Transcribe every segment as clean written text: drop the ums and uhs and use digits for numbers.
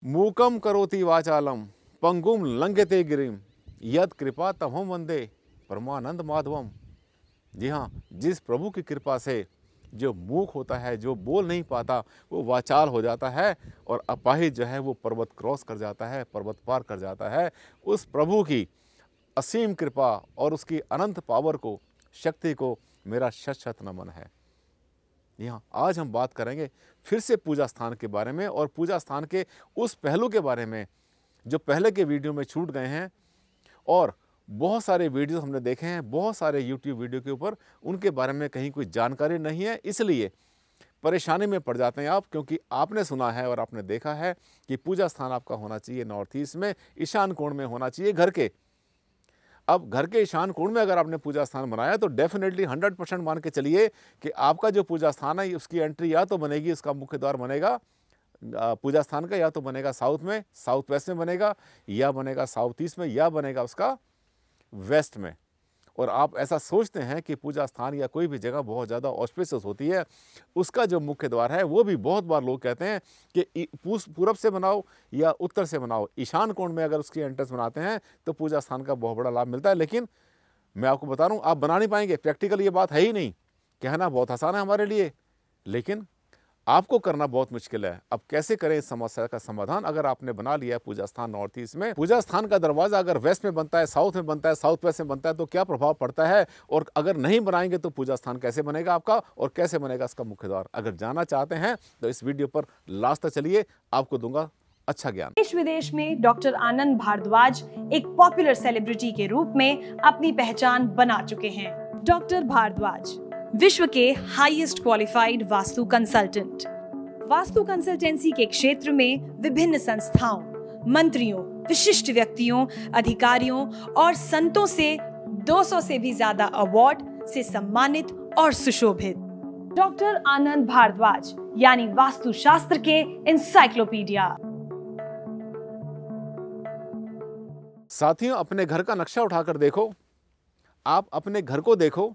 मूकम करोति वाचालम पंगुम लंघयते गिरिम यद कृपा तमहम वंदे परमानंद माधवम। जी हाँ, जिस प्रभु की कृपा से जो मूक होता है, जो बोल नहीं पाता, वो वाचाल हो जाता है और अपाहिज जो है वो पर्वत क्रॉस कर जाता है, पर्वत पार कर जाता है। उस प्रभु की असीम कृपा और उसकी अनंत पावर को, शक्ति को मेरा शत शत नमन है। यहाँ आज हम बात करेंगे फिर से पूजा स्थान के बारे में और पूजा स्थान के उस पहलू के बारे में जो पहले के वीडियो में छूट गए हैं और बहुत सारे वीडियोस हमने देखे हैं, बहुत सारे यूट्यूब वीडियो के ऊपर उनके बारे में कहीं कोई जानकारी नहीं है, इसलिए परेशानी में पड़ जाते हैं आप, क्योंकि आपने सुना है और आपने देखा है कि पूजा स्थान आपका होना चाहिए नॉर्थ ईस्ट में, ईशान कोण में होना चाहिए घर के। अब घर के ईशान कोण में अगर आपने पूजा स्थान बनाया तो डेफिनेटली 100% मान के चलिए कि आपका जो पूजा स्थान है उसकी एंट्री या तो बनेगी, उसका मुख्य द्वार बनेगा पूजा स्थान का, या तो बनेगा साउथ में, साउथ वेस्ट में बनेगा, या बनेगा साउथ ईस्ट में, या बनेगा उसका वेस्ट में। और आप ऐसा सोचते हैं कि पूजा स्थान या कोई भी जगह बहुत ज़्यादा ऑस्पिशियस होती है, उसका जो मुख्य द्वार है वो भी बहुत बार लोग कहते हैं कि पूरब से बनाओ या उत्तर से बनाओ। ईशान कोण में अगर उसकी एंट्रेंस बनाते हैं तो पूजा स्थान का बहुत बड़ा लाभ मिलता है। लेकिन मैं आपको बता रहा हूँ, आप बना नहीं पाएंगे, प्रैक्टिकल ये बात है ही नहीं। कहना बहुत आसान है हमारे लिए, लेकिन आपको करना बहुत मुश्किल है। अब कैसे करें इस समस्या का समाधान? अगर आपने बना लिया है पूजा स्थान नॉर्थ ईस्ट में, पूजा स्थान का दरवाजा अगर वेस्ट में बनता है, साउथ में बनता है, साउथ वेस्ट में बनता है, तो क्या प्रभाव पड़ता है? और अगर नहीं बनाएंगे तो पूजा स्थान कैसे बनेगा आपका और कैसे बनेगा इसका मुख्य द्वार? अगर जानना चाहते हैं तो इस वीडियो पर लास्ट तक चलिए, आपको दूंगा अच्छा ज्ञान। देश विदेश में डॉक्टर आनंद भारद्वाज एक पॉपुलर सेलिब्रिटी के रूप में अपनी पहचान बना चुके हैं। डॉक्टर भारद्वाज विश्व के highest qualified vastu consultant. Vastu consultancy के क्षेत्र में विभिन्न संस्थाओं, मंत्रियों, विशिष्ट व्यक्तियों, अधिकारियों और संतों से 200 से भी ज्यादा अवार्ड से सम्मानित और सुशोभित। डॉक्टर आनंद भारद्वाज यानी वास्तुशास्त्र के इंसाइक्लोपीडिया। साथियों, अपने घर का नक्शा उठाकर देखो, आप अपने घर को देखो,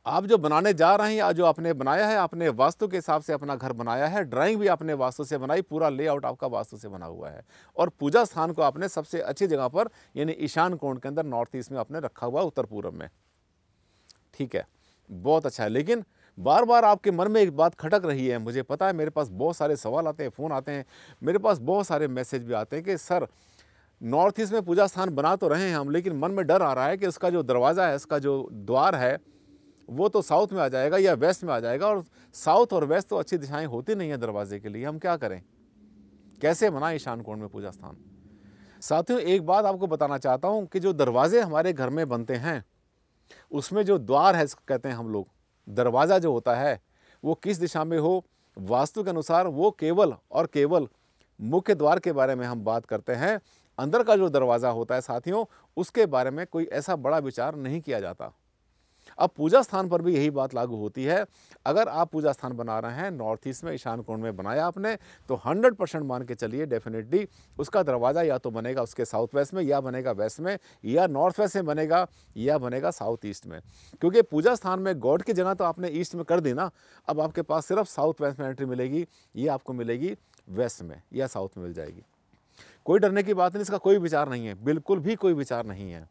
आप जो बनाने जा रहे हैं या जो आपने बनाया है, आपने वास्तु के हिसाब से अपना घर बनाया है, ड्राइंग भी आपने वास्तु से बनाई, पूरा लेआउट आपका वास्तु से बना हुआ है और पूजा स्थान को आपने सबसे अच्छी जगह पर यानी ईशान कोण के अंदर नॉर्थ ईस्ट में आपने रखा हुआ, उत्तर पूर्व में। ठीक है, बहुत अच्छा है। लेकिन बार बार आपके मन में एक बात खटक रही है, मुझे पता है, मेरे पास बहुत सारे सवाल आते हैं, फ़ोन आते हैं, मेरे पास बहुत सारे मैसेज भी आते हैं कि सर नॉर्थ ईस्ट में पूजा स्थान बना तो रहे हैं हम, लेकिन मन में डर आ रहा है कि उसका जो दरवाज़ा है, उसका जो द्वार है वो तो साउथ में आ जाएगा या वेस्ट में आ जाएगा, और साउथ और वेस्ट तो अच्छी दिशाएं होती नहीं है दरवाजे के लिए, हम क्या करें? कैसे बनाएं ईशान कोण में पूजा स्थान? साथियों, एक बात आपको बताना चाहता हूं कि जो दरवाजे हमारे घर में बनते हैं उसमें जो द्वार है, कहते हैं हम लोग, दरवाज़ा जो होता है वो किस दिशा में हो, वास्तु के अनुसार वो केवल और केवल मुख्य द्वार के बारे में हम बात करते हैं। अंदर का जो दरवाज़ा होता है साथियों, उसके बारे में कोई ऐसा बड़ा विचार नहीं किया जाता। अब पूजा स्थान पर भी यही बात लागू होती है। अगर आप पूजा स्थान बना रहे हैं नॉर्थ ईस्ट में, ईशान कोण में बनाया आपने, तो 100% मान के चलिए डेफिनेटली उसका दरवाज़ा या तो बनेगा उसके साउथ वेस्ट में, या बनेगा वेस्ट में, या नॉर्थ वेस्ट में बनेगा, या बनेगा साउथ ईस्ट में। क्योंकि पूजा स्थान में गॉड की जगह तो आपने ईस्ट में कर दी ना, अब आपके पास सिर्फ साउथ वेस्ट में एंट्री मिलेगी, ये आपको मिलेगी वेस्ट में या साउथ में मिल जाएगी। कोई डरने की बात नहीं, इसका कोई विचार नहीं है, बिल्कुल भी कोई विचार नहीं है।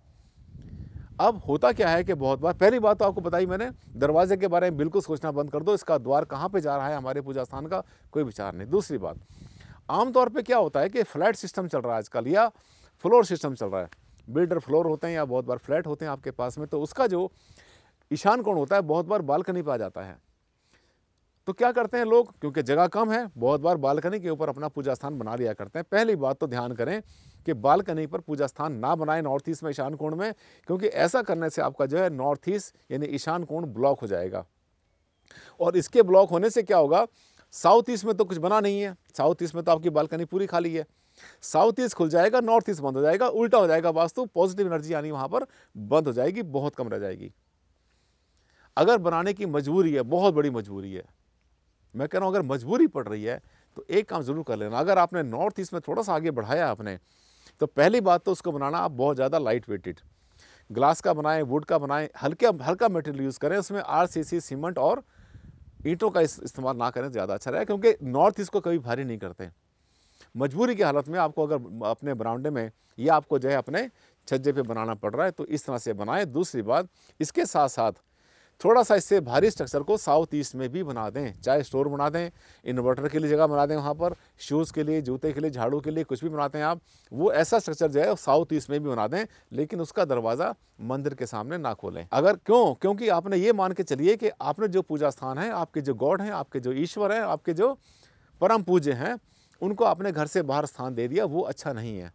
अब होता क्या है कि बहुत बार, पहली बात तो आपको बताई मैंने, दरवाजे के बारे में बिल्कुल सोचना बंद कर दो, इसका द्वार कहाँ पे जा रहा है हमारे पूजा स्थान का, कोई विचार नहीं। दूसरी बात, आमतौर पे क्या होता है कि फ्लैट सिस्टम चल रहा है आजकल या फ्लोर सिस्टम चल रहा है, बिल्डर फ्लोर होते हैं या बहुत बार फ्लैट होते हैं आपके पास में, तो उसका जो ईशान कोण होता है बहुत बार बालकनी पे आ जाता है। तो क्या करते हैं लोग, क्योंकि जगह कम है, बहुत बार बालकनी के ऊपर अपना पूजा स्थान बना लिया करते हैं। पहली बात तो ध्यान करें कि बालकनी पर पूजा स्थान ना बनाएं नॉर्थ ईस्ट में ईशान कोण में, क्योंकि ऐसा करने से आपका जो है नॉर्थ ईस्ट यानी ईशान कोण ब्लॉक हो जाएगा। और इसके ब्लॉक होने से क्या होगा, साउथ ईस्ट में तो कुछ बना नहीं है, साउथ ईस्ट में तो आपकी बालकनी पूरी खाली है, साउथ ईस्ट खुल जाएगा, नॉर्थ ईस्ट बंद हो जाएगा, उल्टा हो जाएगा वास्तु, पॉजिटिव एनर्जी यानी वहाँ पर बंद हो जाएगी, बहुत कम रह जाएगी। अगर बनाने की मजबूरी है, बहुत बड़ी मजबूरी है, मैं कह रहा हूँ अगर मजबूरी पड़ रही है तो एक काम जरूर कर लेना। अगर आपने नॉर्थ ईस्ट में थोड़ा सा आगे बढ़ाया आपने, तो पहली बात तो उसको बनाना आप बहुत ज़्यादा लाइट वेटेड, ग्लास का बनाएं, वुड का बनाएं, हल्का मटेरियल यूज़ करें, उसमें आरसीसी, सीमेंट और ईंटों का इस्तेमाल ना करें, ज़्यादा अच्छा रहेगा, क्योंकि नॉर्थ ईस्ट को कभी भारी नहीं करते। मजबूरी की हालत में आपको अगर अपने बरामदे में या आपको जो है अपने छज्जे पे बनाना पड़ रहा है तो इस तरह से बनाएं। दूसरी बात, इसके साथ साथ थोड़ा सा इससे भारी स्ट्रक्चर को साउथ ईस्ट में भी बना दें, चाहे स्टोर बना दें, इन्वर्टर के लिए जगह बना दें, वहाँ पर शूज़ के लिए, जूते के लिए, झाड़ू के लिए, कुछ भी बनाते हैं आप, वो ऐसा स्ट्रक्चर जो है साउथ ईस्ट में भी बना दें, लेकिन उसका दरवाज़ा मंदिर के सामने ना खोलें। अगर क्योंकि आपने ये मान के चलिए कि आपने जो पूजा स्थान है, आपके जो गॉड हैं, आपके जो ईश्वर हैं, आपके जो परम पूज्य हैं, उनको आपने घर से बाहर स्थान दे दिया, वो अच्छा नहीं है।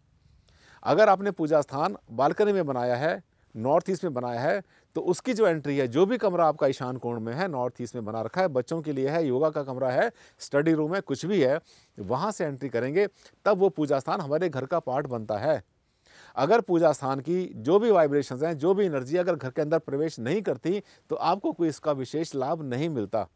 अगर आपने पूजा स्थान बालकनी में बनाया है, नॉर्थ ईस्ट में बनाया है, तो उसकी जो एंट्री है, जो भी कमरा आपका ईशान कोण में है, नॉर्थ ईस्ट में बना रखा है, बच्चों के लिए है, योगा का कमरा है, स्टडी रूम है, कुछ भी है, वहाँ से एंट्री करेंगे तब वो पूजा स्थान हमारे घर का पार्ट बनता है। अगर पूजा स्थान की जो भी वाइब्रेशंस हैं, जो भी एनर्जी अगर घर के अंदर प्रवेश नहीं करती तो आपको कोई इसका विशेष लाभ नहीं मिलता।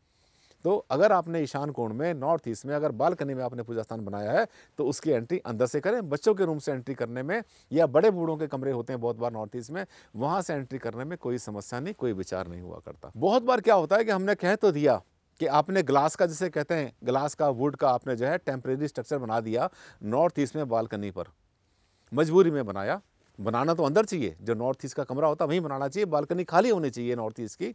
तो अगर आपने ईशान कोण में, नॉर्थ ईस्ट में, अगर बालकनी में आपने पूजा स्थान बनाया है तो उसकी एंट्री अंदर से करें। बच्चों के रूम से एंट्री करने में या बड़े बूढ़ों के कमरे होते हैं बहुत बार नॉर्थ ईस्ट में, वहाँ से एंट्री करने में कोई समस्या नहीं, कोई विचार नहीं हुआ करता। बहुत बार क्या होता है कि हमने कह तो दिया कि आपने ग्लास का, जिसे कहते हैं ग्लास का, वुड का आपने जो है टेम्परेरी स्ट्रक्चर बना दिया नॉर्थ ईस्ट में बालकनी पर, मजबूरी में बनाया। बनाना तो अंदर चाहिए, जो नॉर्थ ईस्ट का कमरा होता है वहीं बनाना चाहिए, बालकनी खाली होनी चाहिए नॉर्थ ईस्ट की।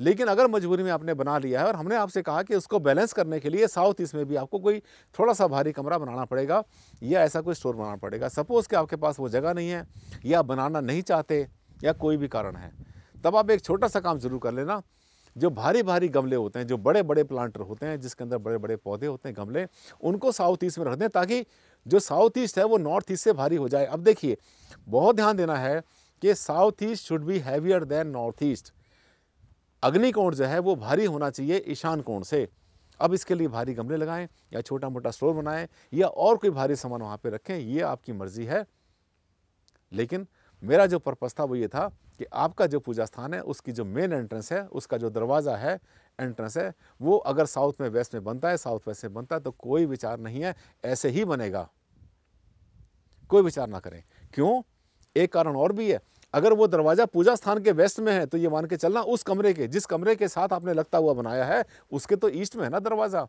लेकिन अगर मजबूरी में आपने बना लिया है और हमने आपसे कहा कि उसको बैलेंस करने के लिए साउथ ईस्ट में भी आपको कोई थोड़ा सा भारी कमरा बनाना पड़ेगा या ऐसा कोई स्टोर बनाना पड़ेगा, सपोज़ कि आपके पास वो जगह नहीं है या बनाना नहीं चाहते या कोई भी कारण है, तब आप एक छोटा सा काम ज़रूर कर लेना। जो भारी भारी गमले होते हैं, जो बड़े बड़े प्लांटर होते हैं, जिसके अंदर बड़े बड़े पौधे होते हैं, गमले, उनको साउथ ईस्ट में रख दें ताकि जो साउथ ईस्ट है वो नॉर्थ ईस्ट से भारी हो जाए। अब देखिए, बहुत ध्यान देना है कि south east should be heavier than north east. अग्निकोण जो है वो भारी होना चाहिए ईशान कोण से। अब इसके लिए भारी गमले लगाएं या छोटा मोटा स्टोर बनाएं या और कोई भारी सामान वहाँ पे रखें, ये आपकी मर्जी है। लेकिन मेरा जो पर्पस था वो ये था कि आपका जो पूजा स्थान है उसकी जो मेन एंट्रेंस है, उसका जो दरवाज़ा है, एंट्रेंस है, वो अगर साउथ में वेस्ट में बनता है, साउथ वेस्ट में बनता है तो कोई विचार नहीं है, ऐसे ही बनेगा, कोई विचार ना करें। क्यों? एक कारण और भी है, अगर वो दरवाज़ा पूजा स्थान के वेस्ट में है तो ये मान के चलना उस कमरे के, जिस कमरे के साथ आपने लगता हुआ बनाया है, उसके तो ईस्ट में है ना दरवाज़ा।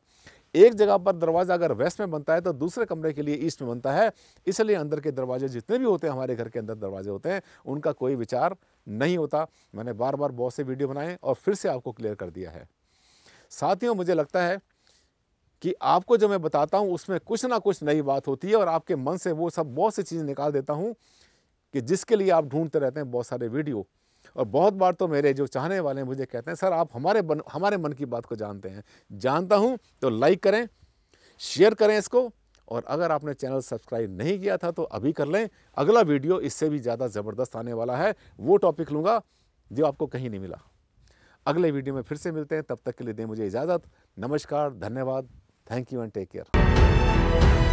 एक जगह पर दरवाज़ा अगर वेस्ट में बनता है तो दूसरे कमरे के लिए ईस्ट में बनता है, इसलिए अंदर के दरवाजे जितने भी होते हैं, हमारे घर के अंदर दरवाजे होते हैं, उनका कोई विचार नहीं होता। मैंने बार बार बहुत से वीडियो बनाए और फिर से आपको क्लियर कर दिया है। साथियों, मुझे लगता है कि आपको जो मैं बताता हूँ उसमें कुछ ना कुछ नई बात होती है और आपके मन से वो सब बहुत सी चीज़ निकाल देता हूँ कि जिसके लिए आप ढूंढते रहते हैं बहुत सारे वीडियो। और बहुत बार तो मेरे जो चाहने वाले हैं मुझे कहते हैं, सर आप हमारे मन की बात को जानते हैं। जानता हूं तो लाइक करें, शेयर करें इसको, और अगर आपने चैनल सब्सक्राइब नहीं किया था तो अभी कर लें। अगला वीडियो इससे भी ज़्यादा ज़बरदस्त आने वाला है, वो टॉपिक लूँगा जो आपको कहीं नहीं मिला। अगले वीडियो में फिर से मिलते हैं, तब तक के लिए दें मुझे इजाज़त। नमस्कार, धन्यवाद, thank you and take care.